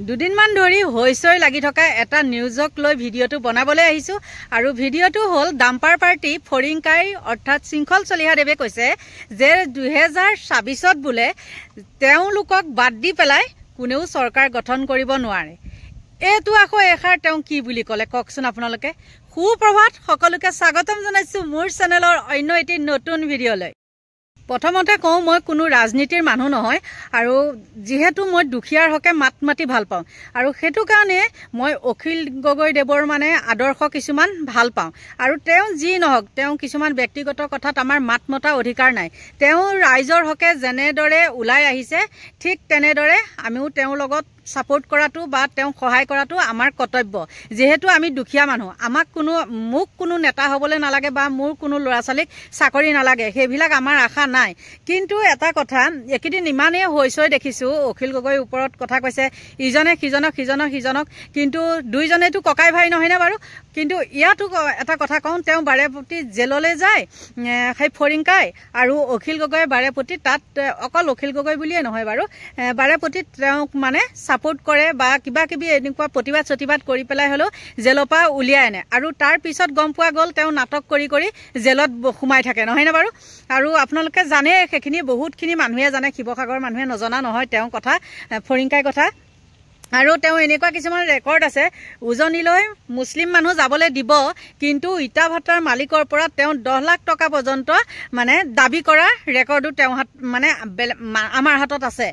দুদিনমান ধৰি হৈছৈ লাগি থকা এটা নিউজক লৈ ভিডিঅ'টো বনাবলৈ আহিছো আৰু ভিডিঅ'টো হ'ল ডাম্পাৰ পাৰ্টি ফৰিংকাই অৰ্থাৎ শৃংখল চলিহাদেৱে কৈছে যে 2026ত বোলে তেওঁলোকক বাদ দি পেলাই কোনেও চৰকাৰ গঠন কৰিব নোৱাৰে। এইটো আকৌ এখাৰ তেওঁ কি বুলি ক'লে কওকচোন আপোনালোকে। সুপ্ৰভাত, সকলোকে স্বাগতম জনাইছো মোৰ চেনেলৰ অন্য এটি নতুন ভিডিঅ'লৈ। প্ৰথমতে কওঁ, মই কোনো ৰাজনীতিৰ মানুহ নহয় আৰু যেহেতু মই দুখীয়াৰ হকে মাত মাতি ভাল পাওঁ আৰু সেইটো কাৰণে মই অখিল গগৈদেৱৰ মানে আদৰ্শ কিছুমান ভাল পাওঁ আৰু তেওঁ যি নহওক তেওঁ কিছুমান ব্যক্তিগত কথাত আমাৰ মাত মতা অধিকাৰ নাই। তেওঁ ৰাইজৰ হকে যেনেদৰে ওলাই আহিছে ঠিক তেনেদৰে আমিও তেওঁৰ লগত সাপোৰ্ট কৰাটো বা তেওঁ সহায় কৰাটো আমাৰ কৰ্তব্য। যেহেতু আমি দুখীয়া মানুহ, মোক কোনো নেতা হ'বলৈ নালাগে বা মোৰ কোনো ল'ৰা ছোৱালীক চাকৰি নালাগে, সেইবিলাক আমাৰ আশা নাই। কিন্তু এটা কথা, একেদিন ইমানেই হৈছৈ দেখিছো অখিল গগৈৰ ওপৰত কথা কৈছে, ইজনে সিজনক, কিন্তু দুইজনেতো ককাই ভাই নহয়নে বাৰু। কিন্তু ইয়াতো এটা কথা কওঁ, তেওঁ বাৰে প্ৰতি জেললৈ যায় সেই ফৰিংকাই আৰু অখিল গগৈয়ে বাৰে প্ৰতি তাত অকল অখিল গগৈ বুলিয়ে নহয় বাৰু, বাৰে প্ৰতি তেওঁক মানে সাপোৰ্ট কৰে বা কিবা কিবি এনেকুৱা প্ৰতিবাদ কৰি পেলাই হলেও জেলৰ পৰা উলিয়াই আনে আৰু তাৰ পিছত গম পোৱা গ'ল তেওঁ নাটক কৰি জেলত সোমাই থাকে নহয়নে বাৰু। আৰু আপোনালোকে জানে, সেইখিনি বহুতখিনি মানুহে জানে, শিৱসাগৰৰ মানুহে নজনা নহয় তেওঁ কথা, ফৰিংকাই কথা। আৰু তেওঁ এনেকুৱা কিছুমান ৰেকৰ্ড আছে, উজনিলৈ মুছলিম মানুহ যাবলৈ দিব কিন্তু ইটা ভাটাৰ মালিকৰ পৰা তেওঁ 10 লাখ টকা পৰ্যন্ত মানে দাবী কৰা ৰেকৰ্ডো তেওঁ মানে আমাৰ হাতত আছে।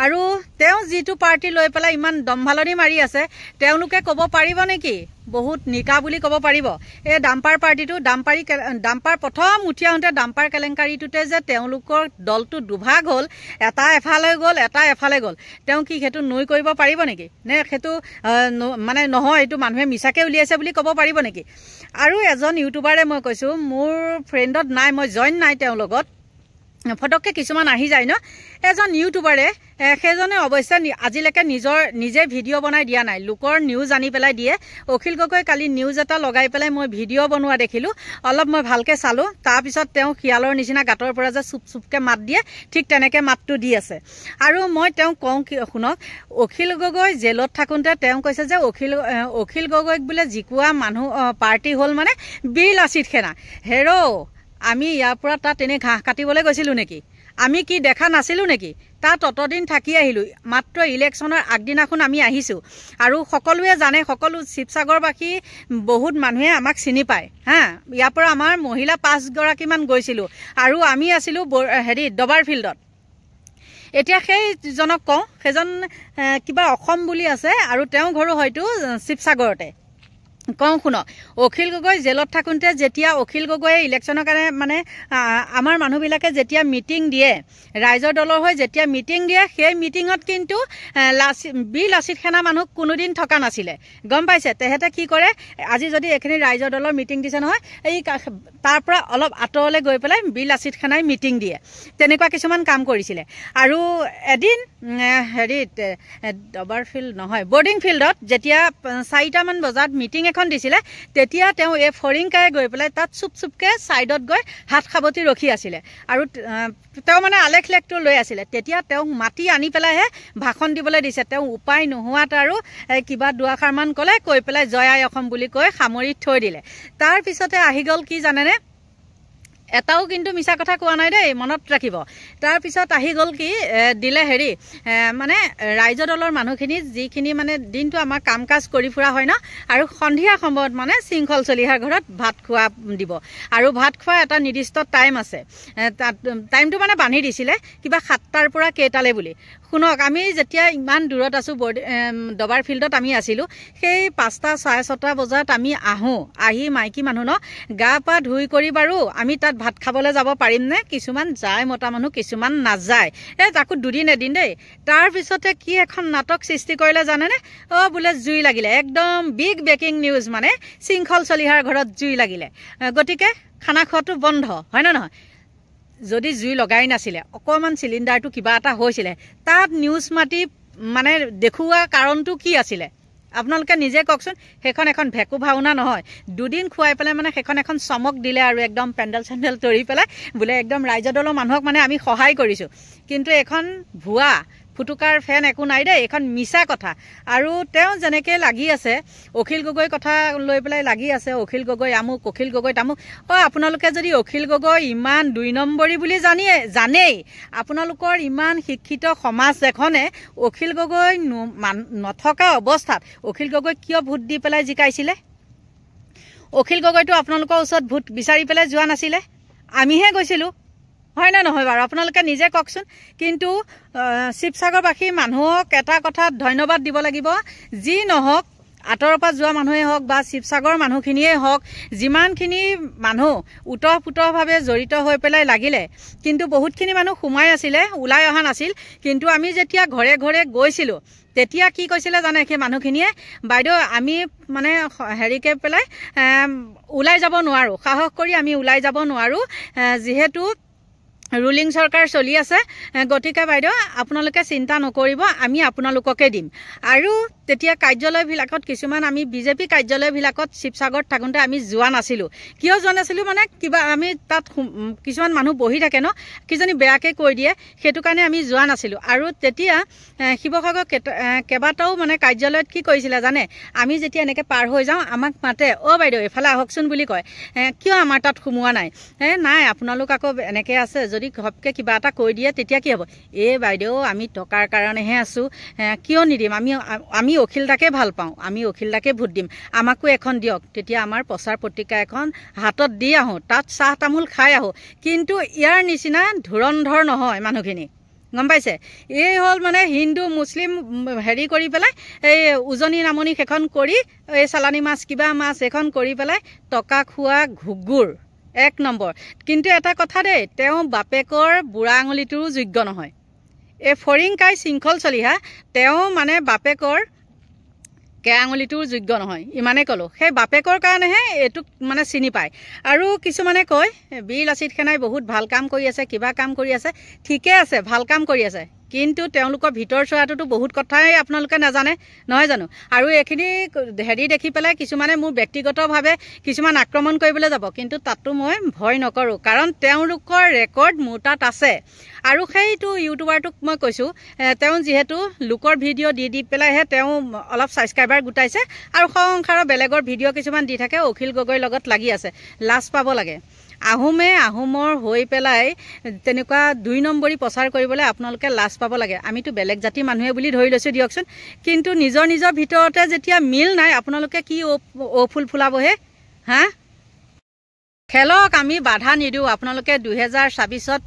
আৰু তেওঁ যিটো পাৰ্টি লৈ পেলাই ইমান দম্ভালনি মাৰি আছে, তেওঁলোকে ক'ব পাৰিব নেকি বহুত নিকা বুলি ক'ব পাৰিব এই ডাম্পাৰ পাৰ্টিটো? ডাম্পাৰ প্ৰথম উঠি আহোঁতে ডাম্পাৰ কেলেংকাৰীটোতে যে তেওঁলোকৰ দলটো দুভাগ হ'ল, এটা এফালে গ'ল এটা এফালে গ'ল, তেওঁ কি সেইটো নৈ কৰিব পাৰিব নেকি? নে সেইটো মানে নহয়, এইটো মানুহে মিছাকৈ উলিয়াইছে বুলি ক'ব পাৰিব নেকি? আৰু এজন ইউটিউবাৰে মই কৈছোঁ, মোৰ ফ্ৰেণ্ডত নাই, মই জইন নাই তেওঁৰ লগত, ফটককৈ কিছুমান আহি যায় ন। এজন ইউটিউবাৰে, সেইজনে অৱশ্যে আজিলৈকে নিজে ভিডিঅ' বনাই দিয়া নাই, লোকৰ নিউজ আনি পেলাই দিয়ে। অখিল গগৈ কালি নিউজ এটা লগাই পেলাই মই ভিডিঅ' বনোৱা দেখিলোঁ, অলপ মই ভালকৈ চালোঁ, তাৰপিছত তেওঁ শিয়ালৰ নিচিনা গাঁতৰ পৰা যে চুপকৈ মাত দিয়ে, ঠিক তেনেকৈ মাতটো দি আছে। আৰু মই তেওঁক কওঁ কি শুনক, অখিল গগৈ জেলত থাকোঁতে তেওঁ কৈছে যে অখিল গগৈক বোলে জিকোৱা মানুহ পাৰ্টি হ'ল মানে বীৰ লাচিত সেনা। হেৰ' আমি ইয়াৰ পৰা তাত এনেই ঘাঁহ কাটিবলৈ গৈছিলোঁ নেকি? আমি কি দেখা নাছিলোঁ নেকি? তাত অতদিন থাকি আহিলোঁ, মাত্ৰ ইলেকশ্যনৰ আগদিনাখন আমি আহিছোঁ। আৰু সকলোৱে জানে, সকলো শিৱসাগৰবাসী বহুত মানুহে আমাক চিনি পায় হা। ইয়াৰ পৰা আমাৰ মহিলা 5 গৰাকীমান গৈছিলোঁ আৰু আমি আছিলোঁ দবাৰ ফিল্ডত। এতিয়া সেইজনক কওঁ, সেইজন কিবা অসম বুলি আছে আৰু তেওঁ ঘৰো হয়তো শিৱসাগৰতে। কওঁ শুনক, অখিল গগৈ জেলত থাকোঁতে যেতিয়া অখিল গগৈয়ে ইলেকশ্যনৰ কাৰণে মানে আমাৰ মানুহবিলাকে যেতিয়া মিটিং দিয়ে, ৰাইজৰ দলৰ হৈ যেতিয়া মিটিং দিয়ে, সেই মিটিঙত কিন্তু বীৰ লাচিত সেনা মানুহ কোনোদিন থকা নাছিলে, গম পাইছে। তেহেঁতে কি কৰে, আজি যদি এইখিনি ৰাইজৰ দলৰ মিটিং দিছে নহয়, এই তাৰ পৰা অলপ আঁতৰলৈ গৈ পেলাই বীৰ লাচিত সেনাই মিটিং দিয়ে, তেনেকুৱা কিছুমান কাম কৰিছিলে। আৰু এদিন দবাৰ ফিল্ড নহয়, বৰ্ডিং ফিল্ডত যেতিয়া 4টামান বজাত মিটিং এখন দিছিলে, তেতিয়া তেওঁ এই ফৰিংকাই গৈ পেলাই তাত চুপকৈ ছাইডত গৈ হাত সাৱটি ৰখি আছিলে আৰু তেওঁ মানে আলেখ লেখটো লৈ আছিলে। তেতিয়া তেওঁক মাতি আনি পেলাইহে ভাষণ দিবলৈ দিছে। তেওঁ উপায় নোহোৱাত আৰু কিবা দুআষাৰমান ক'লে, কৈ পেলাই জয় আই অসম বুলি কৈ সামৰি থৈ দিলে। তাৰপিছতে আহি গ'ল কি জানেনে, এটাও কিন্তু মিছা কথা কোৱা নাই দেই, মনত ৰাখিব। তাৰপিছত আহি গ'ল কি, দিলে মানে ৰাইজৰ দলৰ মানুহখিনি যিখিনি মানে দিনটো আমাৰ কাম কাজ কৰি ফুৰা হয় ন, আৰু সন্ধিয়া সময়ত মানে শৃংখল চলিহাৰ ঘৰত ভাত খোৱা দিব। আৰু ভাত খোৱা এটা নিৰ্দিষ্ট টাইম আছে, টাইমটো মানে বান্ধি দিছিলে কিবা 7টাৰ পৰা কেইটালৈ বুলি। শুনক, আমি যেতিয়া ইমান দূৰত আছোঁ, দবাৰ ফিল্ডত আমি আছিলোঁ, সেই 5টা 6:30 বজাত আমি আহি মাইকী মানুহ ন, গা পা ধুই কৰি বাৰু আমি তাত ভাত খাবলৈ যাব পাৰিমনে? কিছুমান যায় মতা মানুহ, কিছুমান নাযায়, তাকো দুদিন এদিন দেই। তাৰপিছতে কি এখন নাটক সৃষ্টি কৰিলে জানেনে? বোলে জুই লাগিলে, একদম বিগ ব্ৰেকিং নিউজ, মানে শৃংখল চলিহাৰ ঘৰত জুই লাগিলে, গতিকে খানা খোৱাটো বন্ধ, হয় নে নহয়? যদি জুই লগাই নাছিলে, অকণমান চিলিণ্ডাৰটো কিবা এটা হৈছিলে, তাত নিউজ মাতি মানে দেখুওৱা কাৰণটো কি আছিলে আপোনালোকে নিজে কওকচোন। সেইখন এখন ভেকু ভাওনা নহয়, দুদিন খুৱাই পেলাই মানে সেইখন এখন চমক দিলে আৰু একদম পেণ্ডেল চেণ্ডেল তৰি পেলাই বোলে একদম ৰাইজৰ দলৰ মানুহক মানে আমি সহায় কৰিছোঁ। কিন্তু এখন ভুৱা ফুটুকাৰ ফেন একো নাই দেই, এইখন মিছা কথা। আৰু তেওঁ যেনেকৈ লাগি আছে অখিল গগৈ কথা লৈ পেলাই লাগি আছে, অখিল গগৈ আমুক, অখিল গগৈ তামুক। আপোনালোকে যদি অখিল গগৈ ইমান 2 নম্বৰী বুলি জানেই, আপোনালোকৰ ইমান শিক্ষিত সমাজ এখনে অখিল গগৈ নথকা অৱস্থাত অখিল গগৈ কিয় ভোট দি পেলাই জিকাইছিলে? অখিল গগৈটো আপোনালোকৰ ওচৰত ভোট বিচাৰি পেলাই যোৱা নাছিলে, আমিহে গৈছিলোঁ, হয় না নহয় বাৰু? আপোনালোকে নিজে কওকচোন। কিন্তু শিৱসাগৰবাসী মানুহক এটা কথাত ধন্যবাদ দিব লাগিব, যি নহওক আঁতৰৰ পৰা যোৱা মানুহেই হওক বা শিৱসাগৰ মানুহখিনিয়ে হওক, যিমানখিনি মানুহ ওতঃপ্ৰোতভাৱে জড়িত হৈ পেলাই লাগিলে, কিন্তু বহুতখিনি মানুহ সোমাই আছিলে, ওলাই অহা নাছিল। কিন্তু আমি যেতিয়া ঘৰে ঘৰে গৈছিলোঁ তেতিয়া কি কৈছিলে জানে সেই মানুহখিনিয়ে? বাইদেউ আমি মানে হেৰিকে পেলাই ওলাই যাব নোৱাৰোঁ, সাহস কৰি আমি ওলাই যাব নোৱাৰোঁ, যিহেতু ৰুলিং চৰকাৰ চলি আছে, গতিকে বাইদেউ আপোনালোকে চিন্তা নকৰিব, আমি আপোনালোককে দিম। আৰু তেতিয়া কাৰ্যালয়বিলাকত কিছুমান আমি বিজেপি কাৰ্যালয়বিলাকত শিৱসাগৰত থাকোঁতে আমি যোৱা নাছিলোঁ। কিয় যোৱা নাছিলোঁ মানে কিবা আমি তাত কিছুমান মানুহ বহি থাকে ন, কিজনী বেয়াকৈ কৈ দিয়ে, সেইটো কাৰণে আমি যোৱা নাছিলোঁ। আৰু তেতিয়া শিৱসাগৰ কেইবাটাও মানে কাৰ্যালয়ত কি কৰিছিলে জানে? আমি যেতিয়া এনেকৈ পাৰ হৈ যাওঁ আমাক মাতে, বাইদেউ এইফালে আহকচোন বুলি কয়। কিয় আমাৰ তাত সোমোৱা নাই? নাই আপোনালোক আকৌ এনেকৈ আছে, যদি ঘপকৈ কিবা এটা কৈ দিয়ে তেতিয়া কি হ'ব? বাইদেউ আমি টকাৰ কাৰণেহে আছোঁ, কিয় নিদিম? আমি অখিল দাকে ভাল পাওঁ, আমি অখিল দাকে ভোট দিম, আমাকো এখন দিয়ক। তেতিয়া আমাৰ প্ৰচাৰ পত্ৰিকা এখন হাতত দি আহোঁ, তাত চাহ তামোল খাই আহোঁ। কিন্তু ইয়াৰ নিচিনা ধুৰন্ধৰ নহয় মানুহখিনি, গম পাইছে? এই হ'ল মানে হিন্দু মুছলিম হেৰি কৰি পেলাই এই উজনি নামনি সেইখন কৰি এই চালানী মাছ কিবা মাছ এইখন কৰি পেলাই টকা খোৱা ঘুগুৰ 1 নম্বৰ। কিন্তু এটা কথা দেই, তেওঁ বাপেকৰ বুঢ়া আঙুলিটোৰো যোগ্য নহয়। এই ফৰিংকাই শৃংখল চলিহা তেওঁ মানে বাপেকৰ কেৰা আঙুলিটোৰ যোগ্য নহয়, ইমানেই ক'লোঁ। সেই বাপেকৰ কাৰণেহে এইটোক মানে চিনি পায়। আৰু কিছুমানে কয় বীৰ লাচিত সেনাই বহুত ভাল কাম কৰি আছে, কিবা কাম কৰি আছে, ঠিকে আছে, ভাল কাম কৰি আছে, কিন্তু তেওঁলোকৰ ভিতৰ চোৱাটোতো বহুত কথাই আপোনালোকে নাজানে, নহয় জানো? আৰু এইখিনি হেৰি দেখি পেলাই কিছুমানে মোৰ ব্যক্তিগতভাৱে কিছুমান আক্ৰমণ কৰিবলৈ যাব, কিন্তু তাতো মই ভয় নকৰোঁ, কাৰণ তেওঁলোকৰ ৰেকৰ্ড মোৰ তাত আছে। আৰু সেইটো ইউটিউবাৰটোক মই কৈছোঁ, তেওঁ যিহেতু লোকৰ ভিডিঅ' দি পেলাইহে তেওঁ অলপ ছাবস্ক্ৰাইবাৰ গোটাইছে, আৰু সংসাৰৰ বেলেগৰ ভিডিঅ' কিছুমান দি থাকে, অখিল গগৈৰ লগত লাগি আছে। লাজ পাব লাগে। আহোমৰ হৈ পেলাই তেনেকুৱা 2 নম্বৰী প্ৰচাৰ কৰিবলৈ আপোনালোকে লাজ পাব লাগে। আমিতো বেলেগ জাতিৰ মানুহে বুলি ধৰি লৈছোঁ দিয়কচোন, কিন্তু নিজৰ ভিতৰতে যেতিয়া মিল নাই, আপোনালোকে কি ফুল ফুলাবহে? খেলক, আমি বাধা নিদিওঁ, আপোনালোকে 2024ত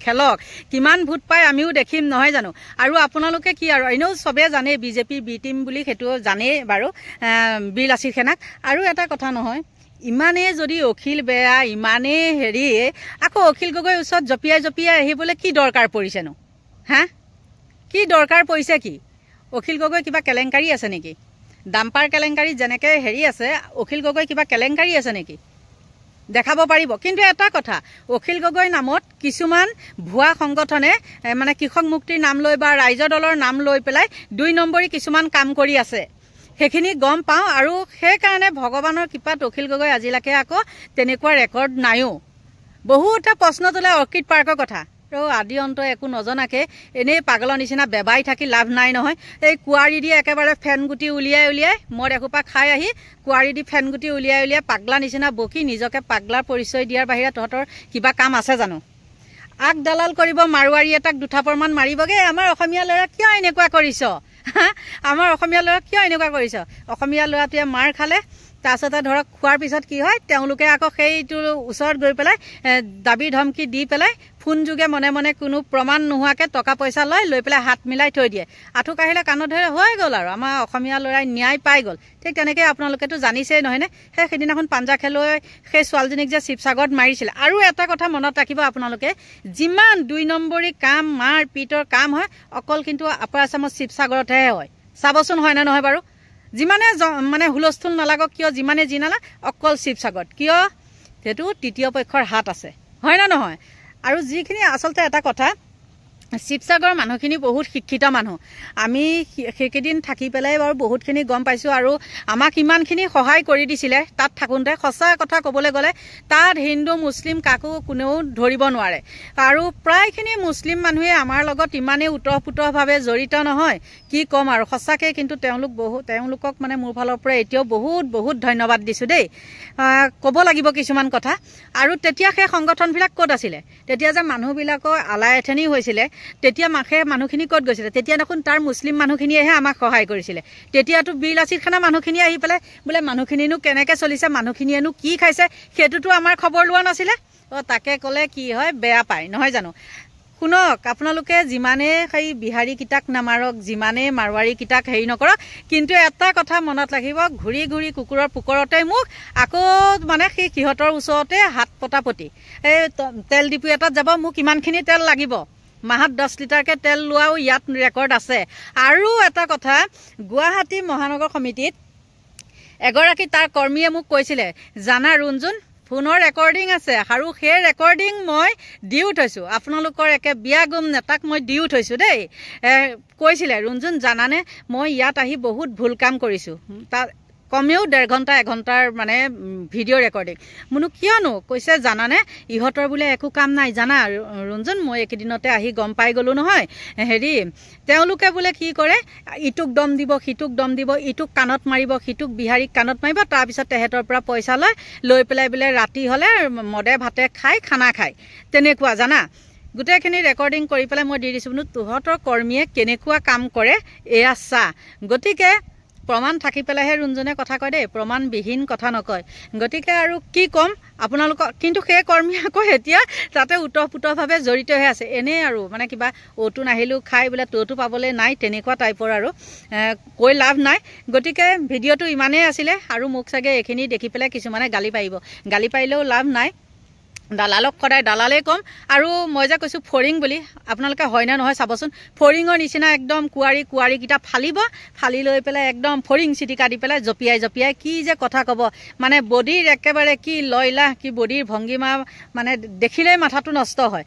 খেলক, কিমান ভোট পায় আমিও দেখিম, নহয় জানো? আৰু আপোনালোকে কি আৰু এনেও চবেই জানেই বিজেপিৰ বি টিম বুলি, সেইটো জানেই বাৰু বীৰ লাচিত সেনাক। আৰু এটা কথা নহয়, ইমানেই যদি অখিল বেয়া, ইমানেই হেৰি, আকৌ অখিল গগৈৰ ওচৰত জঁপিয়াই আহিবলৈ কি দৰকাৰ পৰিছেনো? কি দৰকাৰ পৰিছে কি? অখিল গগৈ কিবা কেলেংকাৰী আছে নেকি? ডাম্পাৰ কেলেংকাৰী যেনেকৈ হেৰি আছে, অখিল গগৈ কিবা কেলেংকাৰী আছে নেকি? দেখাব পাৰিব। কিন্তু এটা কথা, অখিল গগৈৰ নামত কিছুমান ভুৱা সংগঠনে মানে কৃষক মুক্তিৰ নাম লৈ বা ৰাইজৰ দলৰ নাম লৈ পেলাই 2 নম্বৰী কিছুমান কাম কৰি আছে, সেইখিনি গম পাওঁ। আৰু সেইকাৰণে ভগৱানৰ কৃপাত অখিল গগৈ আজিলৈকে আকৌ তেনেকুৱা ৰেকৰ্ড নাইও। বহুতে প্ৰশ্ন তোলে অৰ্কিড পাৰ্কৰ কথা, আদি অন্ত একো নজনাকে এনেই পাগলৰ নিচিনা বেবাই থাকি লাভ নাই নহয়। এই কুঁৱাৰী দি একেবাৰে ফেন গুটি উলিয়াই মদ এসোপা খাই আহি কুঁৱাৰী দি ফেন গুটি উলিয়াই পাগলা নিচিনা বকি নিজকে পাগলাৰ পৰিচয় দিয়াৰ বাহিৰে তহঁতৰ কিবা কাম আছে জানো? আগ দালাল কৰিব, মাৰোৱাৰী এটাক 2 থাপৰমান মাৰিবগে। আমাৰ অসমীয়া ল'ৰা কিয় এনেকুৱা কৰিছ? আমাৰ অসমীয়া ল'ৰা কিয় এনেকুৱা কৰিছ? অসমীয়া ল'ৰাটোৱে মাৰ খালে, তাৰপিছতে ধৰক খোৱাৰ পিছত কি হয়, তেওঁলোকে আকৌ সেইটো ওচৰত গৈ পেলাই দাবী ধমকি দি পেলাই ফোন যোগে মনে মনে কোনো প্ৰমাণ নোহোৱাকৈ টকা পইচা লৈ পেলাই হাত মিলাই থৈ দিয়ে। আঁঠু কাঢ়িলে কাণত ধৰে, হৈ গ'ল আৰু আমাৰ অসমীয়া ল'ৰাই ন্যায় পাই গ'ল। ঠিক তেনেকৈ আপোনালোকেতো জানিছেই নহয়নে? সেইদিনাখন পাঞ্জা খেলুৱৈ সেই ছোৱালীজনীক যে শিৱসাগৰত মাৰিছিলে। আৰু এটা কথা মনত ৰাখিব আপোনালোকে, যিমান 2 নম্বৰী কাম, মাৰ পিটৰ কাম হয়, অকল কিন্তু আপাৰ আছামত শিৱসাগৰতহে হয়। চাবচোন হয়নে নহয় বাৰু? যিমানে মানে হুলস্থুল নালাগক কিয়, যিমানে যি নালাগ, অকল শিৱসাগৰত কিয়? সেইটো তৃতীয় পক্ষৰ হাত আছে, হয় না নহয়? আৰু যিখিনি আচলতে এটা কথা, শিৱসাগৰৰ মানুহখিনি বহুত শিক্ষিত মানুহ আমি সেইকেইদিন থাকি পেলাই বাৰু বহুতখিনি গম পাইছোঁ আৰু আমাক ইমানখিনি সহায় কৰি দিছিলে তাত থাকোঁতে সঁচা কথা ক'বলৈ গ'লে তাত হিন্দু মুছলিম কাকো কোনেও ধৰিব নোৱাৰে আৰু প্ৰায়খিনি মুছলিম মানুহে আমাৰ লগত ইমানেই ওতঃপ্ৰোতভাৱে জড়িত নহয় কি ক'ম আৰু সঁচাকৈ কিন্তু তেওঁলোকক মানে মোৰ ফালৰ পৰা এতিয়াও বহুত ধন্যবাদ দিছোঁ দেই ক'ব লাগিব কিছুমান কথা আৰু তেতিয়া সেই সংগঠনবিলাক ক'ত আছিলে তেতিয়া যে মানুহবিলাকৰ আলাই এথেনি হৈছিলে তেতিয়া মানুহখিনি ক'ত গৈছিলে তেতিয়া দেখোন তাৰ মুছলিম মানুহখিনিয়েহে আমাক সহায় কৰিছিলে তেতিয়াতো বিল আছিৰখানা মানুহখিনি আহি পেলাই বোলে মানুহখিনিনো কেনেকৈ চলিছে মানুহখিনিয়েনো কি খাইছে সেইটোতো আমাৰ খবৰ লোৱা নাছিলে তাকে ক'লে কি হয় বেয়া পায় নহয় জানো শুনক আপোনালোকে যিমানে সেই বিহাৰী কিতাক নামাৰক যিমানে মাৰোৱাৰী কিতাক হেৰি নকৰক কিন্তু এটা কথা মনত ৰাখিব ঘূৰি ঘূৰি কুকুৰৰ পুকৰতে মোক আকৌ মানে সেই সিহঁতৰ ওচৰতে হাত পতাপতি এই তেল ডিপু এটাত যাব মোক ইমানখিনি তেল লাগিব মাহত 10 লিটাৰকে তেল লোৱাও ইয়াত ৰেকৰ্ড আছে আৰু এটা কথা গুৱাহাটী মহানগৰ সমিতিত এগৰাকী তাৰ কৰ্মীয়ে মোক কৈছিলে জানা ৰুণজুন ফোনৰ ৰেকৰ্ডিং আছে আৰু সেই ৰেকৰ্ডিং মই দিও থৈছোঁ আপোনালোকৰ একে বিয়া গুম নেতাক মই দিও থৈছোঁ দেই কৈছিলে ৰুণজুন জানানে মই ইয়াত আহি বহুত ভুল কাম কৰিছোঁ তাত কমেও 1.5 ঘণ্টা 1 ঘণ্টাৰ মানে ভিডিঅ' ৰেকৰ্ডিং মোনো কিয়নো কৈছে জানানে ইহঁতৰ বোলে একো কাম নাই জানা ৰুণজুন মই একেদিনতে আহি গম পাই গ'লোঁ নহয় হেৰি তেওঁলোকে বোলে কি কৰে ইটোক দম দিব সিটোক দম দিব ইটোক কাণত মাৰিব সিটোক বিহাৰীক কাণত মাৰিব তাৰপিছত তেহেঁতৰ পৰা পইচা লৈ পেলাই বোলে ৰাতি হ'লে মদে ভাতে খাই খানা খায় তেনেকুৱা জানা গোটেইখিনি ৰেকৰ্ডিং কৰি পেলাই মই দি দিছোঁ বোলো তহঁতৰ কৰ্মীয়ে কেনেকুৱা কাম কৰে এয়া চা গতিকে প্ৰমাণ থাকি পেলাইহে ৰুণজনে কথা কয় দেই প্ৰমাণবিহীন কথা নকয় গতিকে আৰু কি ক'ম আপোনালোকক কিন্তু সেই কৰ্মী আকৌ এতিয়া তাতে ওতঃপ্ৰোতভাৱে জড়িত হৈ আছে এনেই আৰু মানে কিবা অ'টো নাহিলেও খাই বোলে ত'টো পাবলৈ নাই তেনেকুৱা টাইপৰ আৰু কৈ লাভ নাই গতিকে ভিডিঅ'টো ইমানেই আছিলে আৰু মোক চাগে এইখিনি দেখি পেলাই কিছুমানে গালি পাৰিলেও লাভ নাই দালালক সদায় দালালেই ক'ম আৰু মই যে কৈছোঁ ফৰিং বুলি আপোনালোকে হয় না নহয় চাবচোন ফৰিঙৰ নিচিনা একদম কুৱাৰীকেইটা ফালি লৈ পেলাই একদম ফৰিং চিটিকা দি পেলাই জপিয়াই কি যে কথা ক'ব মানে বডিৰ একেবাৰে কি লয়লাহ কি বডিৰ ভংগীমা মানে দেখিলেই মাথাটো নষ্ট হয়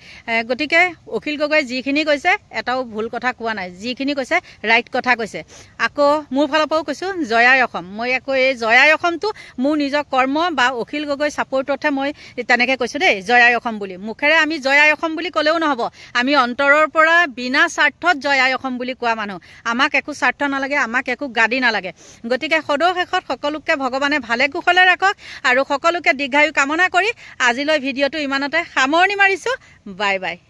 গতিকে অখিল গগৈ যিখিনি কৈছে এটাও ভুল কথা কোৱা নাই যিখিনি কৈছে ৰাইট কথা কৈছে আকৌ মোৰ ফালৰ পৰাও কৈছোঁ জয়াই অসম মই আকৌ এই জয়াই অসমটো মোৰ নিজৰ কৰ্ম বা অখিল গগৈ ছাপোৰ্টতহে মই তেনেকৈ কৈছোঁ জয়াই অসম বুলি মুখেৰে আমি জয়াই অসম বুলি ক'লেও নহ'ব আমি অন্তৰৰ পৰা বিনা স্বাৰ্থত জয়াই অসম বুলি কোৱা মানুহ আমাক একো স্বাৰ্থ নালাগে আমাক একো গাদী নালাগে গতিকে সদৌ শেষত সকলোকে ভগৱানে ভালে কুশলে ৰাখক আৰু সকলোকে দীৰ্ঘায়ু কামনা কৰি আজিলৈ ভিডিঅ'টো ইমানতে সামৰণি মাৰিছোঁ বাই বাই